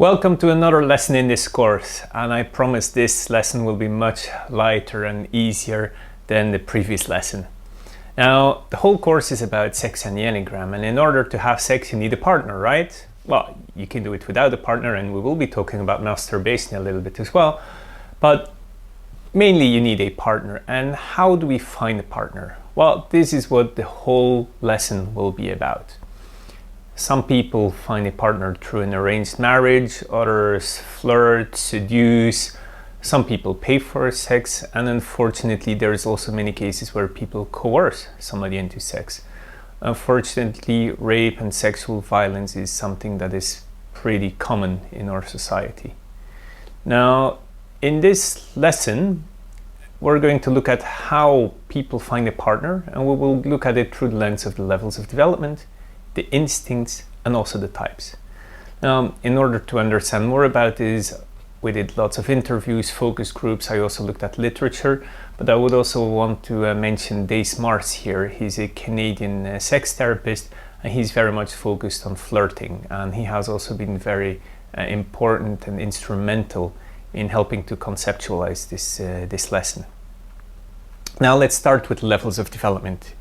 Welcome to another lesson in this course, and I promise this lesson will be much lighter and easier than the previous lesson. Now, the whole course is about sex and the Enneagram, and in order to have sex you need a partner, right? Well, you can do it without a partner, and we will be talking about masturbation a little bit as well, but mainly you need a partner. And how do we find a partner? Well, this is what the whole lesson will be about. Some people find a partner through an arranged marriage, others flirt, seduce, some people pay for sex, and unfortunately there's also many cases where people coerce somebody into sex. Unfortunately, rape and sexual violence is something that is pretty common in our society. Now, in this lesson, we're going to look at how people find a partner, and we will look at it through the lens of the levels of development, the instincts, and also the types. Now, in order to understand more about this, we did lots of interviews, focus groups. I also looked at literature, but I would also want to mention Dace Mars here. He's a Canadian sex therapist, and he's very much focused on flirting, and he has also been very important and instrumental in helping to conceptualize this lesson. Now let's start with levels of development.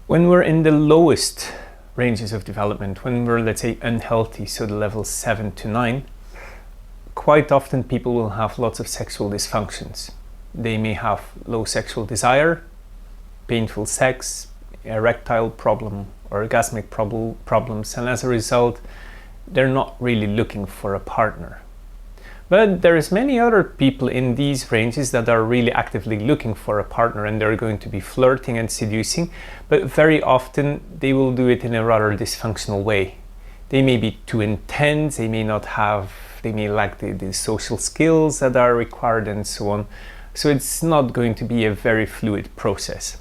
When we're in the lowest ranges of development, when we're, let's say, unhealthy, so the levels 7 to 9, quite often people will have lots of sexual dysfunctions. They may have low sexual desire, painful sex, erectile problem, orgasmic problems, and as a result, they're not really looking for a partner. But there's many other people in these ranges that are really actively looking for a partner, and they're going to be flirting and seducing, but very often they will do it in a rather dysfunctional way. They may be too intense, they may lack the social skills that are required and so on. So it's not going to be a very fluid process.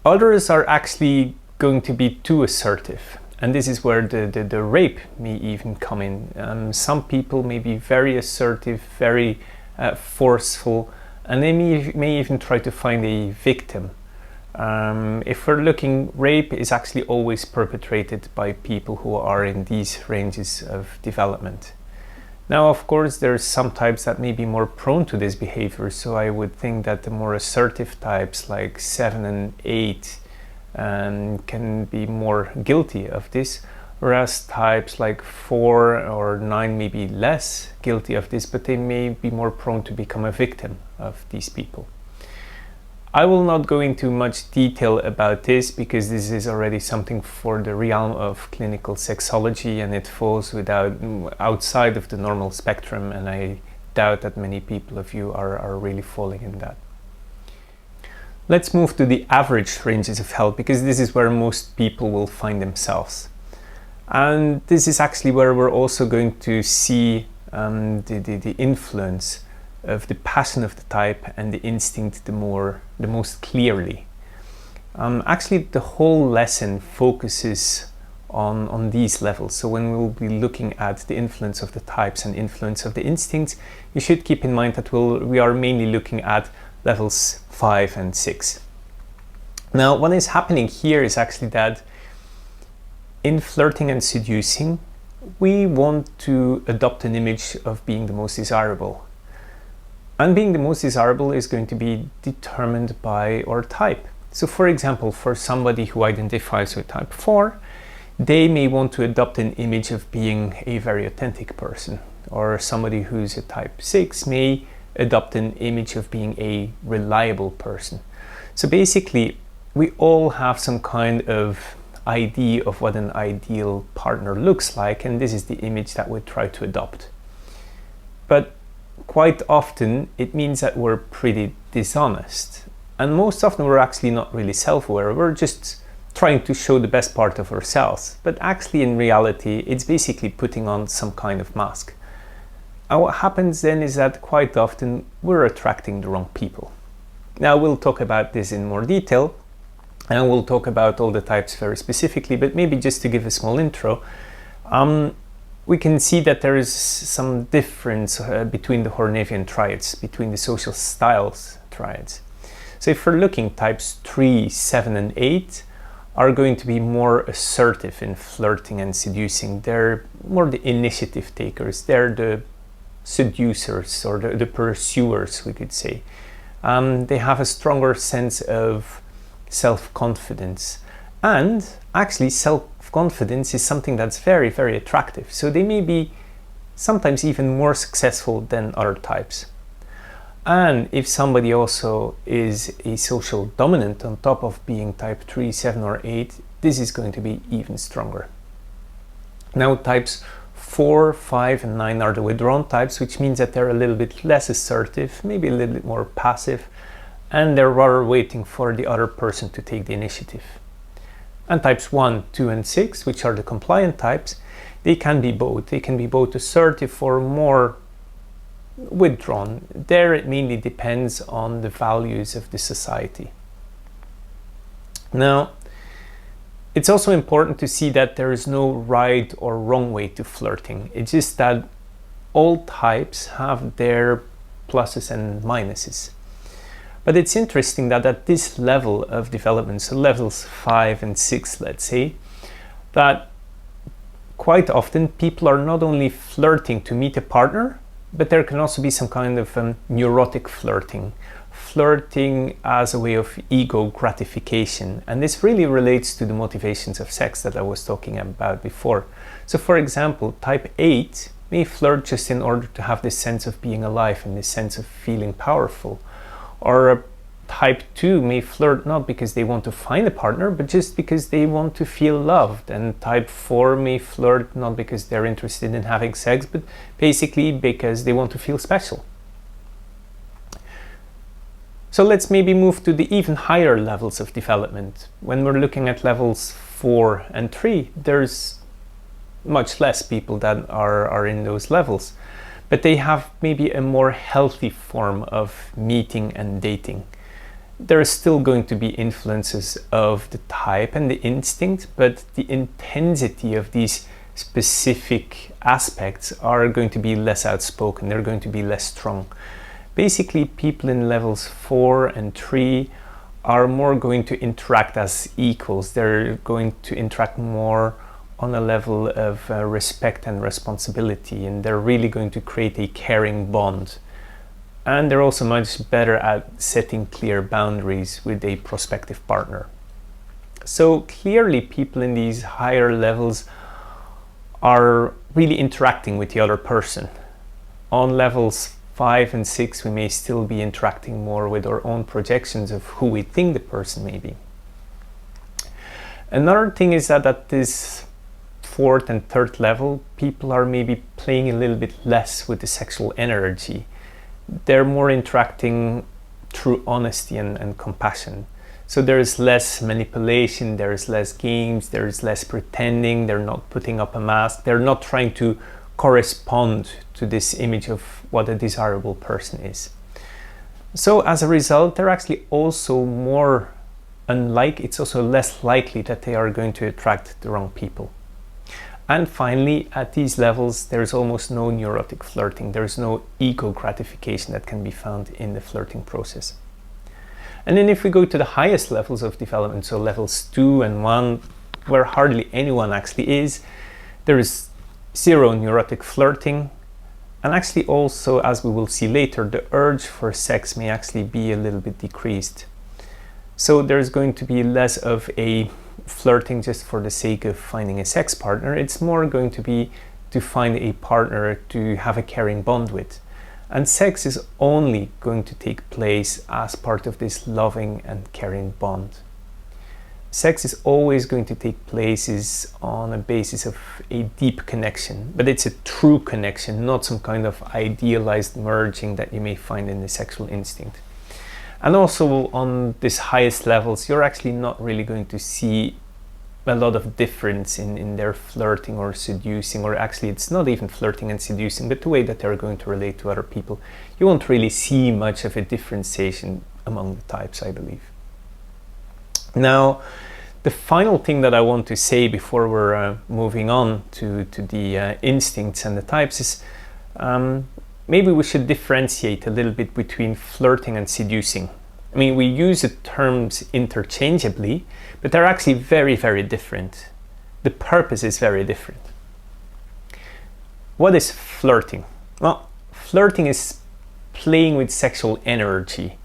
Others are actually going to be too assertive. And this is where the rape may even come in. Some people may be very assertive, very forceful, and they may even try to find a victim. If we're looking, rape is actually always perpetrated by people who are in these ranges of development. Now, of course, there's some types that may be more prone to this behavior, so I would think that the more assertive types like 7 and 8 can be more guilty of this, whereas types like 4 or 9 may be less guilty of this, but they may be more prone to become a victim of these people. I will not go into much detail about this because this is already something for the realm of clinical sexology, and it falls outside of the normal spectrum, and I doubt that many people of you are really falling in that. Let's move to the average ranges of health, because this is where most people will find themselves. And this is actually where we're also going to see the influence of the passion of the type and the instinct the most clearly. Actually, the whole lesson focuses on these levels. So when we'll be looking at the influence of the types and influence of the instincts, you should keep in mind that we are mainly looking at levels 5 and 6. Now, what is happening here is actually that in flirting and seducing, we want to adopt an image of being the most desirable. And being the most desirable is going to be determined by our type. So for example, for somebody who identifies with type 4, they may want to adopt an image of being a very authentic person, or somebody who's a type 6 may adopt an image of being a reliable person. So basically, we all have some kind of idea of what an ideal partner looks like, and this is the image that we try to adopt. But quite often, it means that we're pretty dishonest. And most often, we're actually not really self-aware. We're just trying to show the best part of ourselves. But actually, in reality, it's basically putting on some kind of mask. And what happens then is that quite often we're attracting the wrong people. Now we'll talk about this in more detail, and we'll talk about all the types very specifically, but maybe just to give a small intro, we can see that there is some difference between the Hornevian triads, between the social styles triads. So if we're looking types 3, 7 and 8, are going to be more assertive in flirting and seducing. They're more the initiative takers. They're the seducers or the pursuers, we could say. They have a stronger sense of self-confidence. And actually, self-confidence is something that's very, very attractive. So they may be sometimes even more successful than other types. And if somebody also is a social dominant on top of being type 3, 7 or 8, this is going to be even stronger. Now types 4, 5 and 9 are the withdrawn types, which means that they're a little bit less assertive, maybe a little bit more passive, and they're rather waiting for the other person to take the initiative. And types 1, 2 and 6, which are the compliant types, they can be both. They can be both assertive or more withdrawn. There it mainly depends on the values of the society. Now, it's also important to see that there is no right or wrong way to flirting. It's just that all types have their pluses and minuses. But it's interesting that at this level of development, so levels 5 and 6, let's say, that quite often people are not only flirting to meet a partner, but there can also be some kind of neurotic flirting as a way of ego gratification. And this really relates to the motivations of sex that I was talking about before. So for example, type 8 may flirt just in order to have this sense of being alive and this sense of feeling powerful. Or type 2 may flirt not because they want to find a partner, but just because they want to feel loved. And type 4 may flirt not because they're interested in having sex, but basically because they want to feel special. So let's maybe move to the even higher levels of development. When we're looking at levels 4 and 3, there's much less people that are in those levels, but they have maybe a more healthy form of meeting and dating. There are still going to be influences of the type and the instinct, but the intensity of these specific aspects are going to be less outspoken. They're going to be less strong. Basically, people in levels 4 and 3 are more going to interact as equals. They're going to interact more on a level of respect and responsibility, and they're really going to create a caring bond. And they're also much better at setting clear boundaries with a prospective partner. So clearly people in these higher levels are really interacting with the other person. On levels 5 and 6 we may still be interacting more with our own projections of who we think the person may be. Another thing is that at this 4th and 3rd level, people are maybe playing a little bit less with the sexual energy. They're more interacting through honesty and compassion. So there is less manipulation, there is less games, there is less pretending, they're not putting up a mask, they're not trying to correspond to this image of what a desirable person is. So as a result, they're actually also more it's also less likely that they are going to attract the wrong people. And finally, at these levels, there's almost no neurotic flirting. There's no ego gratification that can be found in the flirting process. And then if we go to the highest levels of development, so levels 2 and 1, where hardly anyone actually is, there is zero neurotic flirting. And actually also, as we will see later, the urge for sex may actually be a little bit decreased. So there's going to be less of a flirting just for the sake of finding a sex partner. It's more going to be to find a partner to have a caring bond with. And sex is only going to take place as part of this loving and caring bond. Sex is always going to take place on a basis of a deep connection, but it's a true connection, not some kind of idealized merging that you may find in the sexual instinct. And also on these highest levels, you're actually not really going to see a lot of difference in their flirting or seducing, or actually it's not even flirting and seducing, but the way that they're going to relate to other people. You won't really see much of a differentiation among the types, I believe. Now, the final thing that I want to say before we're moving on to the instincts and the types is maybe we should differentiate a little bit between flirting and seducing. I mean, we use the terms interchangeably, but they're actually very, very different. The purpose is very different. What is flirting? Well, flirting is playing with sexual energy.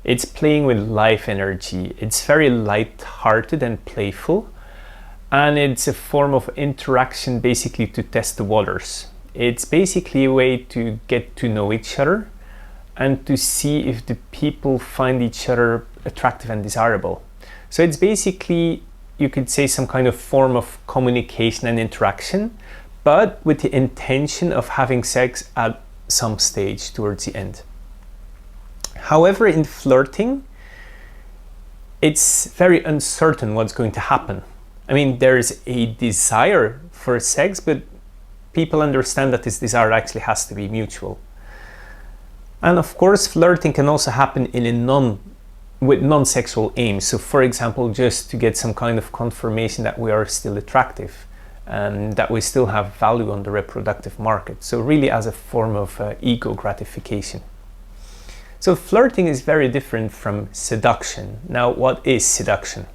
It's playing with life energy. It's very light-hearted and playful, and it's a form of interaction basically to test the waters. It's basically a way to get to know each other and to see if the people find each other attractive and desirable. So it's basically, you could say, some kind of form of communication and interaction, but with the intention of having sex at some stage towards the end. However, in flirting, it's very uncertain what's going to happen. I mean, there's a desire for sex, but people understand that this desire actually has to be mutual. And of course, flirting can also happen with non-sexual aims. So for example, just to get some kind of confirmation that we are still attractive and that we still have value on the reproductive market. So really as a form of ego gratification. So flirting is very different from seduction. Now, what is seduction?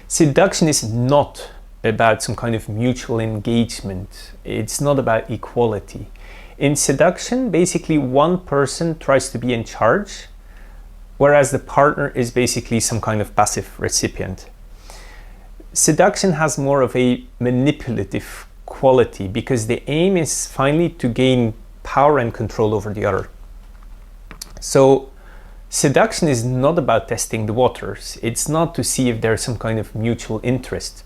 Seduction is not about some kind of mutual engagement. It's not about equality. In seduction, basically one person tries to be in charge, whereas the partner is basically some kind of passive recipient. Seduction has more of a manipulative quality because the aim is finally to gain power and control over the other. So seduction is not about testing the waters. It's not to see if there's some kind of mutual interest.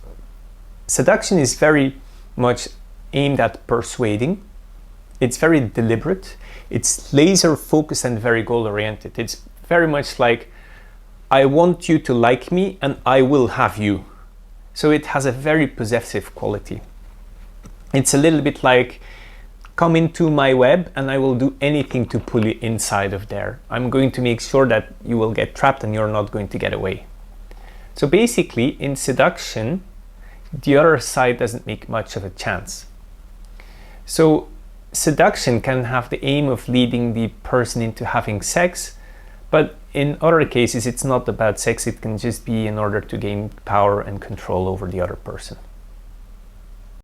Seduction is very much aimed at persuading. It's very deliberate. It's laser focused and very goal oriented. It's very much like, I want you to like me and I will have you. So it has a very possessive quality. It's a little bit like, come into my web and I will do anything to pull you inside of there. I'm going to make sure that you will get trapped and you're not going to get away. So basically, in seduction, the other side doesn't make much of a chance. So seduction can have the aim of leading the person into having sex, but in other cases it's not about sex. It can just be in order to gain power and control over the other person.